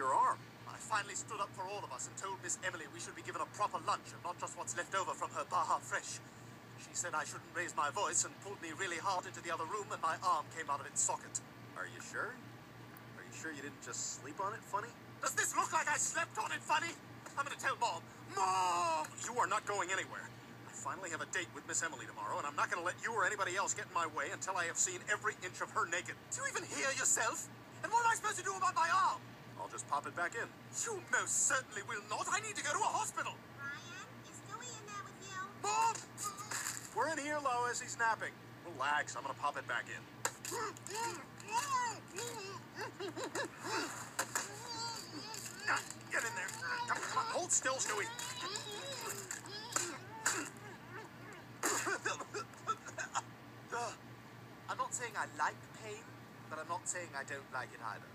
your arm? I finally stood up for all of us and told Miss Emily we should be given a proper lunch and not just what's left over from her Baja Fresh. She said I shouldn't raise my voice and pulled me really hard into the other room and my arm came out of its socket. Are you sure? Are you sure you didn't just sleep on it, Funny? Does this look like I slept on it, Funny? I'm gonna tell Mom. Mom! You are not going anywhere. I finally have a date with Miss Emily tomorrow, and I'm not gonna let you or anybody else get in my way until I have seen every inch of her naked. Do you even hear yourself? And what am I supposed to do about my arm? I'll just pop it back in. You most certainly will not. I need to go to a hospital. Ryan, is Stewie in there with you? Mom! We're in here, Lois. He's napping. Relax. I'm gonna pop it back in. Get in there. Come on, hold still, Stewie. I'm not saying I like pain, but I'm not saying I don't like it either.